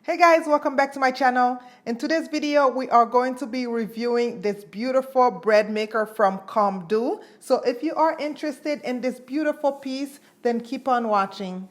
Hey guys, welcome back to my channel. In today's video, we are going to be reviewing this beautiful bread maker from CalmDo. So if you are interested in this beautiful piece, then keep on watching.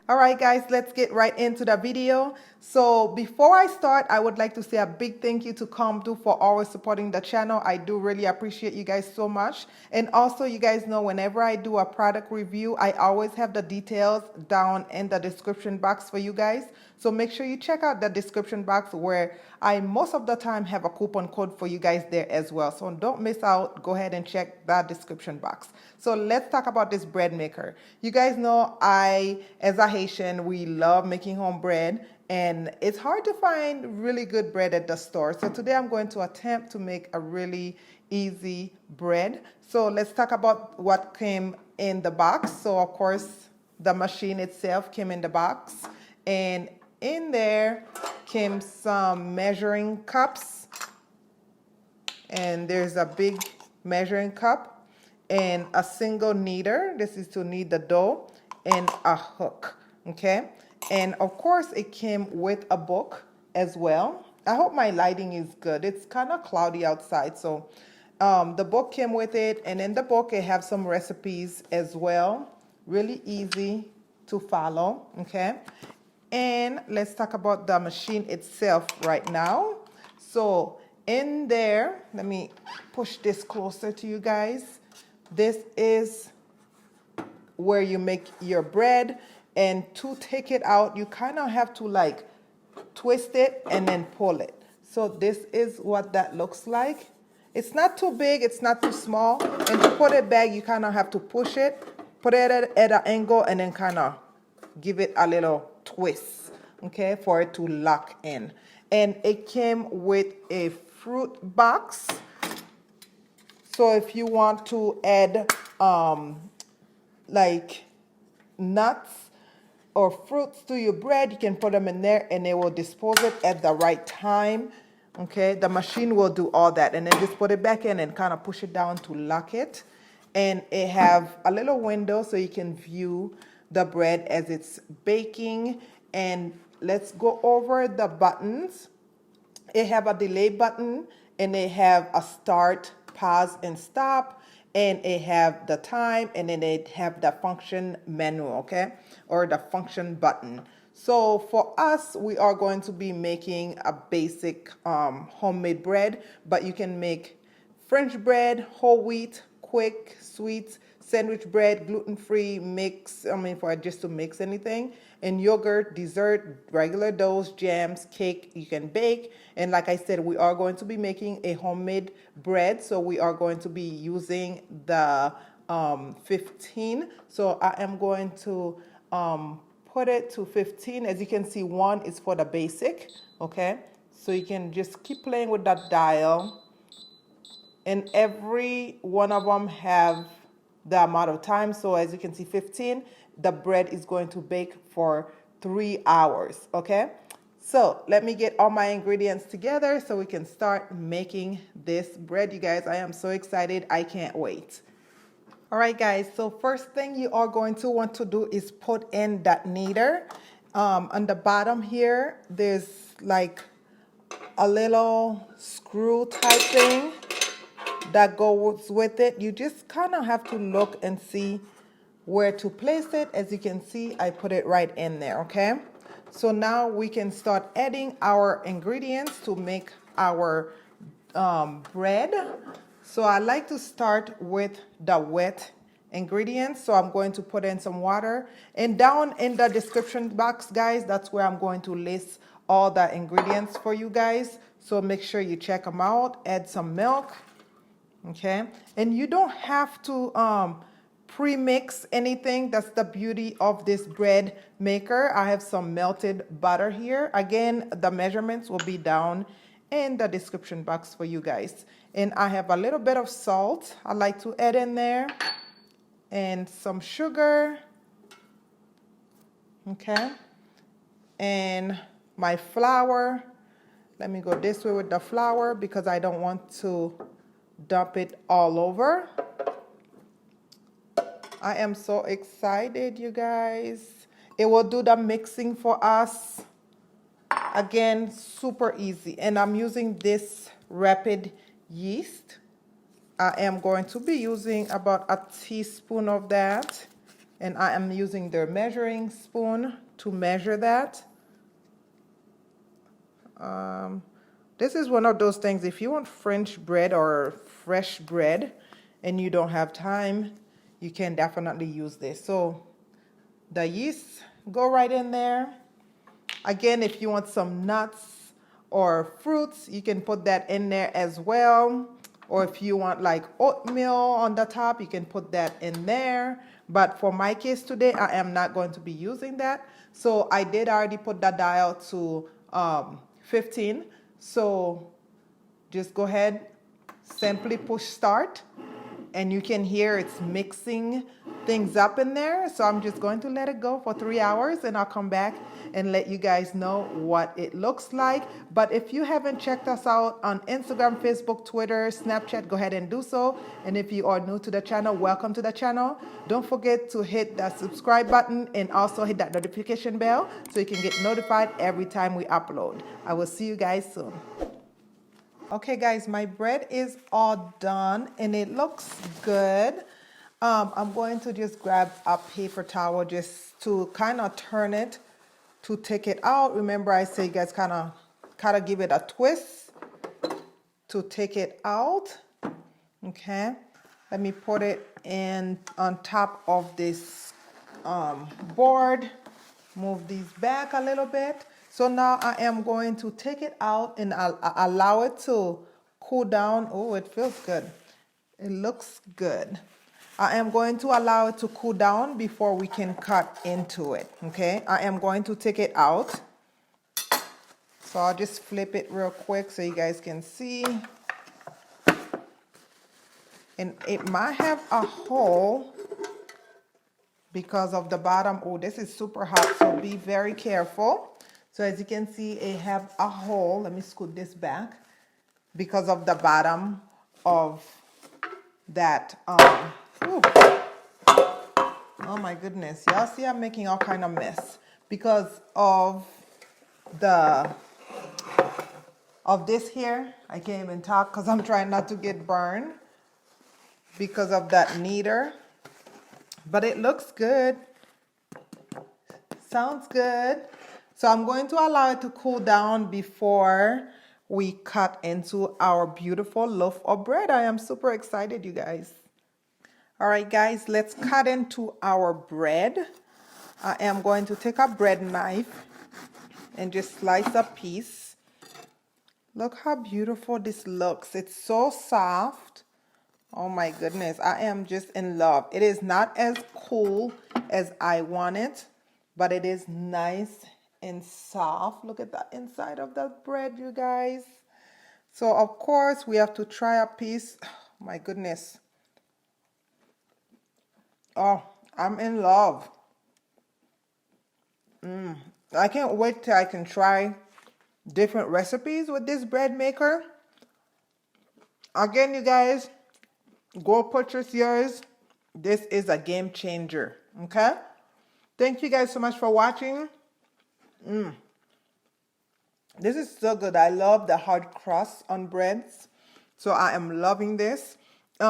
Alright guys, let's get right into the video. So before I start, I would like to say a big thank you to CalmDo for always supporting the channel. I do really appreciate you guys so much. And also, you guys know whenever I do a product review, I always have the details down in the description box for you guys. So make sure you check out the description box where I most of the time have a coupon code for you guys there as well. So don't miss out. Go ahead and check that description box. So let's talk about this bread maker. You guys know as a Haitian, we love making home bread. And it's hard to find really good bread at the store. So today I'm going to attempt to make a really easy bread. So let's talk about what came in the box. So of course, the machine itself came in the box. And in there came some measuring cups. And there's a big measuring cup and a single kneader. This is to knead the dough, and a hook, okay? And of course, it came with a book as well. I hope my lighting is good. It's kind of cloudy outside, so the book came with it. And in the book, it have some recipes as well. Really easy to follow, okay? And let's talk about the machine itself right now. So in there, let me push this closer to you guys. This is where you make your bread. And to take it out, you kind of have to like twist it and then pull it. So this is what that looks like. It's not too big, it's not too small. And to put it back, you kind of have to push it, put it at an angle, and then kind of give it a little twist, okay, for it to lock in. And it came with a fruit box. So if you want to add like nuts or fruits to your bread, you can put them in there and it will dispose it at the right time. Okay, the machine will do all that, and then just put it back in and kind of push it down to lock it. And it have a little window so you can view the bread as it's baking. And let's go over the buttons. It have a delay button, and they have a start, pause, and stop. And it have the time, and then it have the function menu, okay, or the function button. So for us, we are going to be making a basic homemade bread, but you can make French bread, whole wheat, quick, sweet, sandwich bread, gluten-free, mix, for just to mix anything, and yogurt, dessert, regular doughs, jams, cake, you can bake. And like I said, we are going to be making a homemade bread, so we are going to be using the 15. So I am going to put it to 15. As you can see, 1 is for the basic, okay? So you can just keep playing with that dial. And every one of them have the amount of time. So as you can see, 15, the bread is going to bake for 3 hours, okay? So let me get all my ingredients together so we can start making this bread. You guys, I am so excited. I can't wait. All right, guys, so first thing you are going to want to do is put in that kneader. On the bottom here, there's like a little screw type thing that goes with it. You just kind of have to look and see where to place it. As you can see, I put it right in there, okay? So now we can start adding our ingredients to make our bread. So I like to start with the wet ingredients. So I'm going to put in some water. And down in the description box, guys, that's where I'm going to list all the ingredients for you guys. So make sure you check them out. Add some milk. Okay, and you don't have to pre-mix anything. That's the beauty of this bread maker. I have some melted butter here. Again, the measurements will be down in the description box for you guys. And I have a little bit of salt I like to add in there, and some sugar, okay, and my flour. Let me go this way with the flour because I don't want to dump it all over. I am so excited, you guys. It will do the mixing for us. Again, super easy. And I'm using this rapid yeast. I am going to be using about a teaspoon of that. And I am using the measuring spoon to measure that. This is one of those things, if you want French bread or fresh bread and you don't have time, you can definitely use this. So the yeast, go right in there. Again, if you want some nuts or fruits, you can put that in there as well. Or if you want like oatmeal on the top, you can put that in there. But for my case today, I am not going to be using that. So I did already put the dial to 15. So just go ahead, simply push start. And you can hear it's mixing things up in there. So I'm just going to let it go for 3 hours and I'll come back and let you guys know what it looks like. But if you haven't checked us out on Instagram, Facebook, Twitter, Snapchat, go ahead and do so. And if you are new to the channel, welcome to the channel. Don't forget to hit that subscribe button and also hit that notification bell so you can get notified every time we upload. I will see you guys soon. Okay guys, my bread is all done and it looks good. I'm going to just grab a paper towel just to kind of turn it to take it out. Remember I say you guys kind of give it a twist to take it out. Okay, let me put it in on top of this board. Move these back a little bit. So now I am going to take it out and I'll allow it to cool down. Oh, it feels good. It looks good. I am going to allow it to cool down before we can cut into it. Okay, I am going to take it out. So I'll just flip it real quick so you guys can see. And it might have a hole because of the bottom. Oh, this is super hot, so be very careful. So as you can see, it have a hole. Let me scoot this back because of the bottom of that. Oh my goodness, y'all see I'm making all kind of mess because of this here. I can't even talk because I'm trying not to get burned because of that kneader. But it looks good. Sounds good. So I'm going to allow it to cool down before we cut into our beautiful loaf of bread. I am super excited, you guys. All right, guys, let's cut into our bread. I am going to take a bread knife and just slice a piece. Look how beautiful this looks. It's so soft. Oh my goodness, I am just in love. It is not as cool as I want it, but it is nice and soft. Look at the inside of that bread, you guys. So of course we have to try a piece. Oh, my goodness. Oh, I'm in love. I can't wait till I can try different recipes with this bread maker. Again, you guys, go purchase yours. This is a game changer. Okay? Thank you guys so much for watching. This is so good. I love the hard crust on breads. So I am loving this.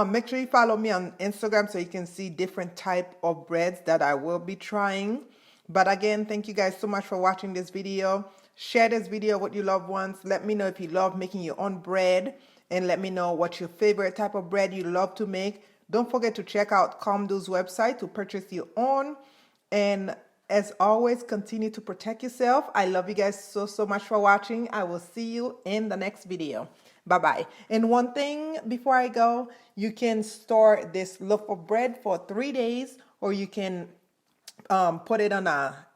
Make sure you follow me on Instagram so you can see different type of breads that I will be trying. But again, thank you guys so much for watching this video. Share this video with your loved ones. Let me know if you love making your own bread. And let me know what your favorite type of bread you love to make. Don't forget to check out CalmDo's website to purchase your own. And as always, continue to protect yourself. I love you guys so, so much for watching. I will see you in the next video. Bye-bye. And one thing before I go, you can store this loaf of bread for 3 days, or you can put it on a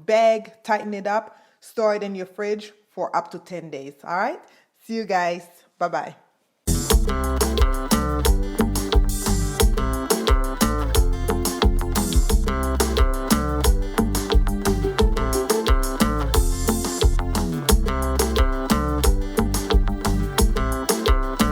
bag, tighten it up, store it in your fridge for up to 10 days. All right? See you guys. Bye-bye.